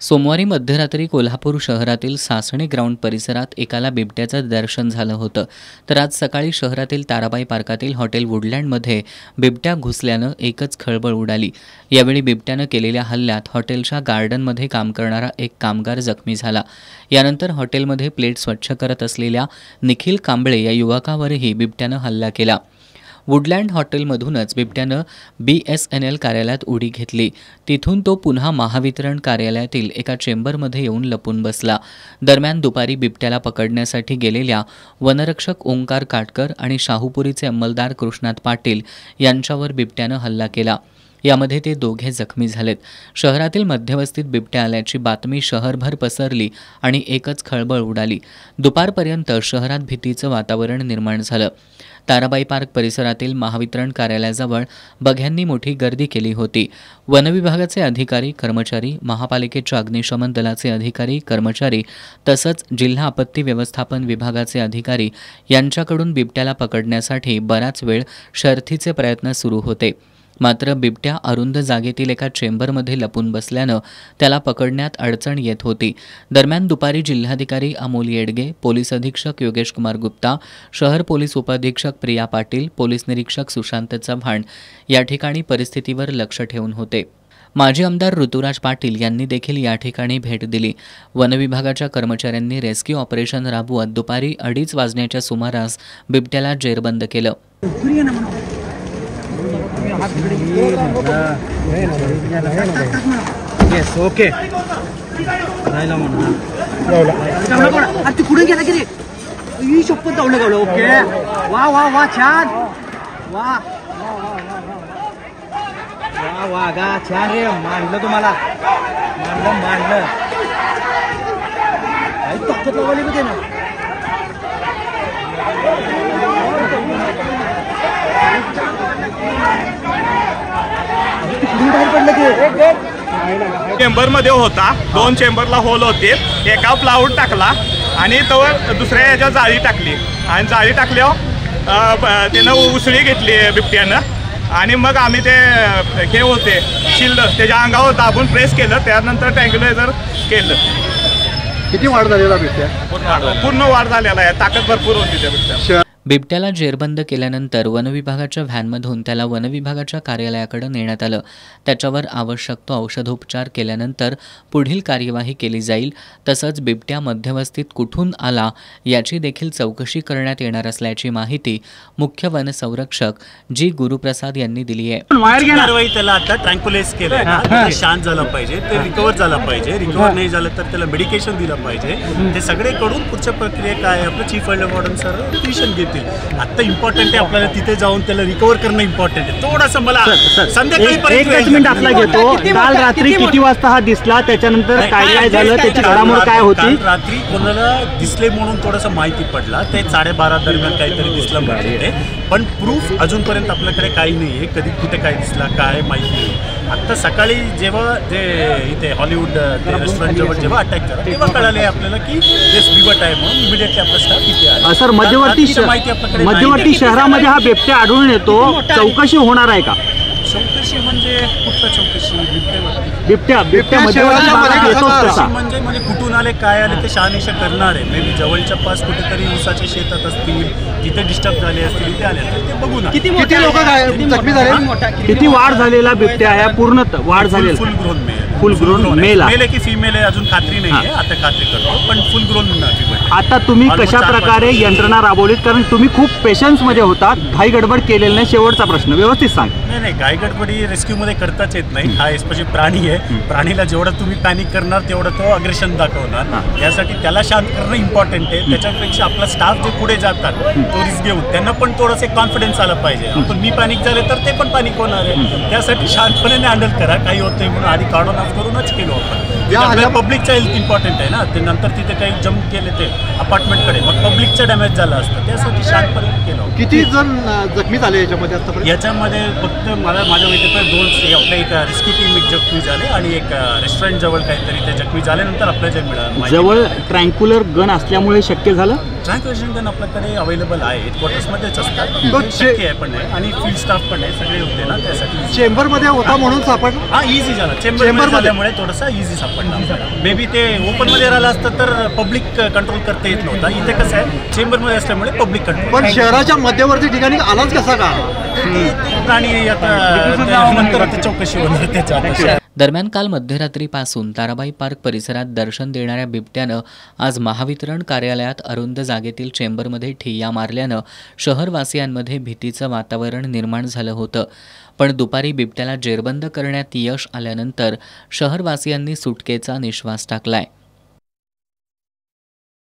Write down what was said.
सोमवारी मध्यरात्री कोल्हापूर शहरातील सासणे ग्राउंड परिसरात एकाला बिबट्याचं दर्शन झालं होतं. तर आज सकाळी शहरातील ताराबाई पार्कातील हॉटेल वुडलँडमध्ये बिबट्या घुसल्यानं एकच खळबळ उडाली. यावेळी बिबट्यानं केलेल्या हल्ल्यात हॉटेलच्या गार्डनमध्ये काम करणारा एक कामगार जखमी झाला. यानंतर हॉटेलमध्ये प्लेट स्वच्छ करत असलेल्या निखिल कांबळे या युवकावरही बिबट्यानं हल्ला केला. वुडलँड हॉटेलमधूनच बिबट्यानं BSNL कार्यालयात उडी घेतली. तिथून तो पुन्हा महावितरण कार्यालयातील एका चेंबरमध्ये येऊन लपून बसला. दरम्यान दुपारी बिबट्याला पकडण्यासाठी गेलेल्या वनरक्षक ओंकार काटकर आणि शाहूपुरीचे अंमलदार कृष्णात पाटील यांच्यावर बिबट्यानं हल्ला केला. यामध्ये ते दोघे जखमी झालेत. शहरातील मध्यवस्तीत बिबट्या आल्याची बातमी शहरभर पसरली आणि एकच खळबळ उडाली. दुपारपर्यंत शहरात भीतीचं वातावरण निर्माण झालं. ताराबाई पार्क परिसरातील महावितरण कार्यालयाजवळ बघ्यांनी मोठी गर्दी केली होती. वनविभागाचे अधिकारी कर्मचारी, महापालिकेच्या अग्निशमन दलाचे अधिकारी कर्मचारी तसंच जिल्हा आपत्ती व्यवस्थापन विभागाचे अधिकारी यांच्याकडून बिबट्याला पकडण्यासाठी बराच वेळ शर्थीचे प्रयत्न सुरू होते. मात्र बिबट्या अरुंद जागेतील एका चेंबरमध्ये लपून बसल्यानं त्याला पकडण्यात अडचण येत होती. दरम्यान दुपारी जिल्हाधिकारी अमोल येडगे, पोलीस अधीक्षक योगेश कुमार गुप्ता, शहर पोलीस उपअधीक्षक प्रिया पाटील, पोलीस निरीक्षक सुशांत चव्हाण या ठिकाणी परिस्थितीवर लक्ष ठेवून होते. माजी आमदार ऋतुराज पाटील यांनी देखील या ठिकाणी भेट दिली. वनविभागाच्या कर्मचाऱ्यांनी रेस्क्यू ऑपरेशन राबवत दुपारी 2:30 वाजण्याच्या सुमारास बिबट्याला जेरबंद केलं. येस ओके राहिला म्हणा ती कुठे गेला की रे ही शपथ गावलं ओके वा वा वा छान वा वा वा गा छान रे मांडलं तुम्हाला मांडलं ताकद लावली होते ना चेंबर मध्ये होता. 2 चेंबरला होल होते. एका प्लाऊड टाकला आणि तवर दुसऱ्या याच्या जाळी टाकली आणि जाळी टाकल्यावर त्यानं उसळी घेतली बिबट्यानं आणि मग आम्ही ते हे होते शिल्ड त्याच्या अंगावर दाबून प्रेस केलं. त्यानंतर ट्रँग्युलायझर केलं. किती वाढ झालेला बिबट्या? पूर्ण वाढ झालेला आहे. ताकद भरपूर होती त्या बिबट्या. बिबट्याला जेरबंद केल्यानंतर वनविभागाच्या व्हॅनमधून त्याला वनविभागाच्या कार्यालयाकडे नेण्यात आलं. त्याच्यावर आवश्यक तो औषधोपचार केल्यानंतर पुढील कार्यवाही केली जाईल. तसंच बिबट्या मध्यवस्तीत कुठून आला याची देखील चौकशी करण्यात येणार असल्याची माहिती मुख्य वनसंरक्षक जी गुरुप्रसाद यांनी दिली आहे. कारवाई त्याला आता ट्रँक्युलाइज केलं. शांत झालं पाहिजे, ते रिकवर झालं पाहिजे. रिकवर नाही झालं तर त्याला मेडिकेशन दिलं पाहिजे. ते सगळे कडून पुढच्या प्रक्रिया काय आपलं chief wild warden sir decision घेतील. आता इम्पॉर्टंट आहे आपल्याला तिथे जाऊन त्याला रिकवर करणं इम्पॉर्टंट आहे. थोडंसं मला संध्याकाळी आपला घेतो. काल रात्री किती वाजता हा दिसला, त्याच्यानंतर काय झालं, त्याची घडामोड काय होती? रात्री कोणाला दिसले म्हणून थोडंसं माहिती पडला. ते 12:30 दरम्यान काहीतरी दिसलं म्हणजे, पण प्रूफ अजूनपर्यंत आपल्याकडे काही नाही आहे. कधी कुठे काय दिसला काय माहिती नाही. आता सकाळी जेव्हा जे इथे हॉलिवूड रेस्टॉरंट जवळ जेव्हा अटॅक झाला तेव्हा कळाले आपल्याला की बिबट आहे म्हणून इमिडिएटली आपला स्टाफ इथे आला. सर मध्यवर्ती शहरामध्ये हा बिबट्या आढळून येतो. चौकशी होणार आहे का? चौकशी म्हणजे कुठला चौकशी? बिबट्या म्हणजे कुठून आले काय आले ते शहानिशा करणार आहे. मे बी जवळच्या पास कुठेतरी ऊसाच्या शेतात असतील, तिथे डिस्टर्ब झाले असतील, इथे आले असतील, ते बघू ना. किती लोक जखमी झाले? किती वाढ झालेला बिबट्या आहे? पूर्ण वाढ झालेला full grown male. Full grown male आहे की फिमेल आहे अजून खात्री नाही आहे. आता खात्री करतो पण फुल ग्रोन बिबट. आता तुम्ही कशा प्रकारे यंत्रणा राबवलीत? कारण तुम्ही खूप पेशन्स मध्ये होता, घाई गडबड केलेली नाही. शेवटचा प्रश्न व्यवस्थित सांग. नाही घाई गडबडी रेस्क्यू मध्ये करताच येत नाही. हा एस्पेशली प्राणी आहे. प्राणीला जेवढं तुम्ही पॅनिक करणार तेवढं तो अग्रेशन दाखवणार. यासाठी त्याला शांत करणं इम्पॉर्टंट आहे. त्याच्यापेक्षा आपला स्टाफ जे पुढे जातात तो रिस्क घेऊन त्यांना पण थोडंसं कॉन्फिडन्स आला पाहिजे. आपण मी पॅनिक झाले तर ते पण पॅनिक होणार आहे. त्यासाठी शांतपणे हँडल करा. काही होत नाही म्हणून आधी कार्डन ऑफ करूनच केलो आपण. पब्लिकचा हेल्थ इम्पॉर्टंट आहे ना. ते नंतर तिथे काही जम्प केले ते अपार्टमेंटकडे मग पब्लिकचा डॅमेज झाला असतं. त्यासाठी शांतपणे केलं. किती जण जखमी झाले याच्यामध्ये? याच्यामध्ये फक्त फक्त माझ्या माहितीपर्यंत 2 आपल्या एक रेस्क्यू टीम एक जखमी झाले आणि एक रेस्टॉरंट जवळ काहीतरी ते जखमी झाल्यानंतर आपल्या जे मिळालं जवळ ट्रँक्युलर गन असल्यामुळे शक्य झालं. ट्रँक्युलेशन गन आपल्याकडे अवेलेबल आहे, हेडक्वार्टर्समध्येच असतात, शक्य आहे पण आहे आणि फील्ड स्टाफ पण आहे, सगळे होते ना त्यासाठी. चेंबरमध्ये होता म्हणून सापडला. हा इझी झाला, चेंबर झाल्यामुळे थोडासा इझी सापडला. मे बी ते ओपनमध्ये राहिलं असतं तर पब्लिक कंट्रोल करता येत नव्हता. इथे कसं आहे चेंबरमध्ये असल्यामुळे पब्लिक कंट्रोल. पण शहराच्या मध्यवर्ती ठिकाणी आलाच कसा का? प्राणी आता नंतर आता चौकशी होणार त्याच्या. दरम्यान काल मध्यरात्रीपासून ताराबाई पार्क परिसरात दर्शन देणाऱ्या बिबट्यानं आज महावितरण कार्यालयात अरुंद जागेतील चेंबरमध्ये ठिय्या मारल्यानं शहरवासियांमध्ये भीतीचं वातावरण निर्माण झालं होतं. पण दुपारी बिबट्याला जेरबंद करण्यात यश आल्यानंतर शहरवासियांनी सुटकेचा निश्वास टाकलाय.